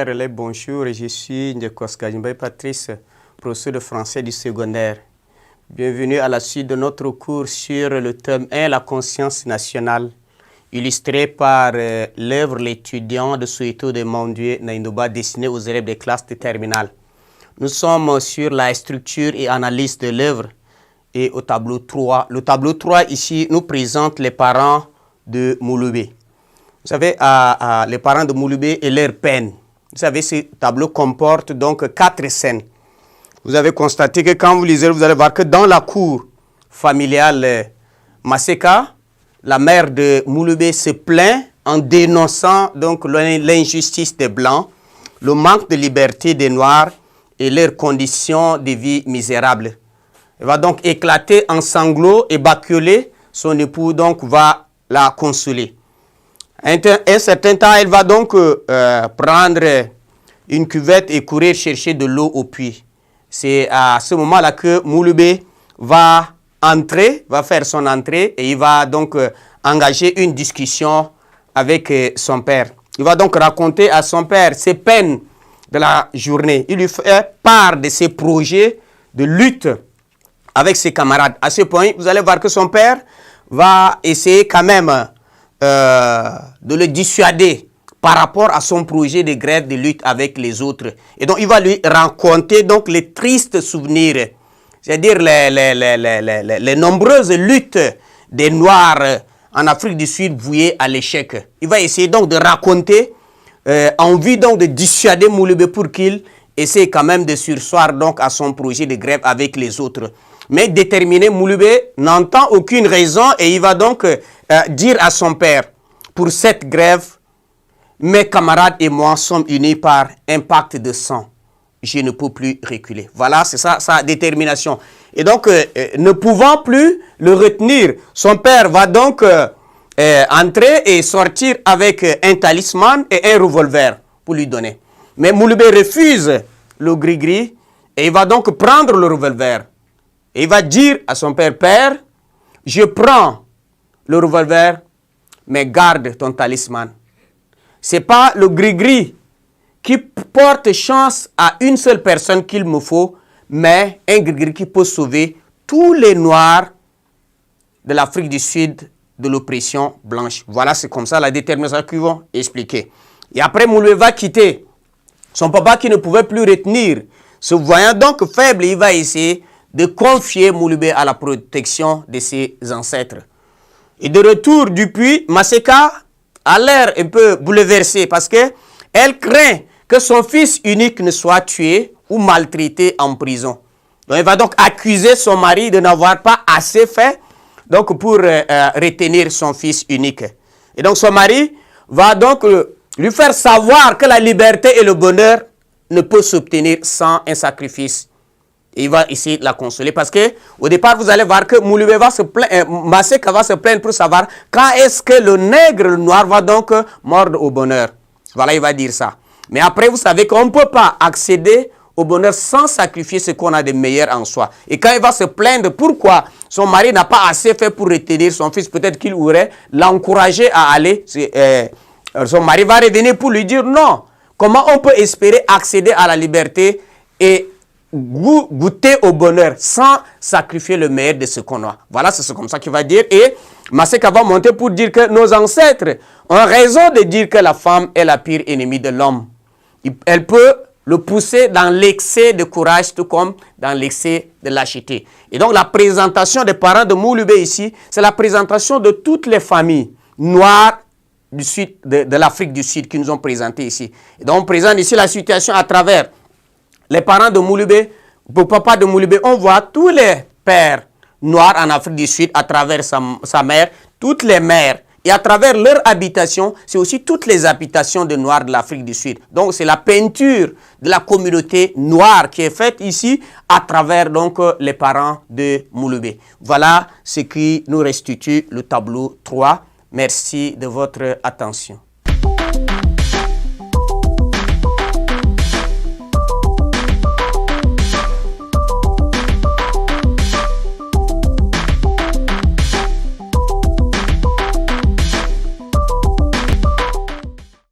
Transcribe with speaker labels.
Speaker 1: chers élèves, bonjour. Je suis Ndjekoska Jimbaye Patrice, professeur de français du secondaire. Bienvenue à la suite de notre cours sur le thème 1, la conscience nationale, illustré par l'œuvre L'étudiant de Soweto de Mondieu Naindoba, destinée aux élèves des classes de terminale. Nous sommes sur la structure et analyse de l'œuvre et au tableau 3. Le tableau 3 ici nous présente les parents de Mouloubé. Vous savez, les parents de Mouloubé et leur peine. Vous savez, ce tableau comporte donc 4 scènes. Vous avez constaté que quand vous lisez, vous allez voir que dans la cour familiale Maseka, la mère de Mouloubé se plaint en dénonçant donc l'injustice des Blancs, le manque de liberté des Noirs et leurs conditions de vie misérables. Elle va donc éclater en sanglots et bâcler. Son époux donc va la consoler. Un certain temps, elle va donc prendre une cuvette et courir chercher de l'eau au puits. C'est à ce moment-là que Mouloubé va entrer, va faire son entrée et il va donc engager une discussion avec son père. Il va donc raconter à son père ses peines de la journée. Il lui fait part de ses projets de lutte avec ses camarades. À ce point, vous allez voir que son père va essayer quand même de le dissuader par rapport à son projet de grève de lutte avec les autres. Et donc, il va lui raconter donc les tristes souvenirs, c'est-à-dire les nombreuses luttes des Noirs en Afrique du Sud vouées à l'échec. Il va essayer donc de raconter en vue donc de dissuader Mouloubé pour qu'il essaie quand même de surseoir donc à son projet de grève avec les autres. Mais déterminé, Mouloubé n'entend aucune raison et il va donc dire à son père, pour cette grève, mes camarades et moi sommes unis par un pacte de sang. Je ne peux plus reculer. Voilà, c'est ça sa détermination. Et donc, ne pouvant plus le retenir, son père va donc entrer et sortir avec un talisman et un revolver pour lui donner. Mais Mouloubé refuse le gris-gris et il va donc prendre le revolver. Et il va dire à son père, Père, je prends le revolver, mais garde ton talisman. Ce n'est pas le gris-gris qui porte chance à une seule personne qu'il me faut, mais un gris-gris qui peut sauver tous les Noirs de l'Afrique du Sud de l'oppression blanche. Voilà, c'est comme ça la détermination qu'ils vont expliquer. Et après, Mouloubé va quitter son papa qui ne pouvait plus retenir. Se voyant donc faible, il va essayer de confier Mouloubé à la protection de ses ancêtres. Et de retour du puits, Maseka a l'air un peu bouleversée parce qu'elle craint que son fils unique ne soit tué ou maltraité en prison. Donc, elle va donc accuser son mari de n'avoir pas assez fait donc, pour retenir son fils unique. Et donc son mari va donc lui faire savoir que la liberté et le bonheur ne peuvent s'obtenir sans un sacrifice. Et il va essayer de la consoler parce que au départ, vous allez voir que Mouloubé va se plaindre, Maseka va se plaindre pour savoir quand est-ce que le nègre, le noir, va donc mordre au bonheur. Voilà, il va dire ça. Mais après, vous savez qu'on ne peut pas accéder au bonheur sans sacrifier ce qu'on a de meilleur en soi. Et quand il va se plaindre pourquoi son mari n'a pas assez fait pour retenir son fils, peut-être qu'il aurait l'encouragé à aller. Son mari va revenir pour lui dire non. Comment on peut espérer accéder à la liberté et goûter au bonheur sans sacrifier le meilleur de ce qu'on a. Voilà, c'est comme ça qu'il va dire. Et Maseka va monter pour dire que nos ancêtres ont raison de dire que la femme est la pire ennemie de l'homme. Elle peut le pousser dans l'excès de courage, tout comme dans l'excès de lâcheté. Et donc la présentation des parents de Mouloubé ici, c'est la présentation de toutes les familles noires du sud, de l'Afrique du Sud qui nous ont présenté ici. Et donc on présente ici la situation à travers les parents de Mouloubé, le papa de Mouloubé. On voit tous les pères noirs en Afrique du Sud à travers sa mère, toutes les mères. Et à travers leur habitation, c'est aussi toutes les habitations de Noirs de l'Afrique du Sud. Donc c'est la peinture de la communauté noire qui est faite ici à travers donc les parents de Mouloubé. Voilà ce qui nous restitue le tableau 3. Merci de votre attention.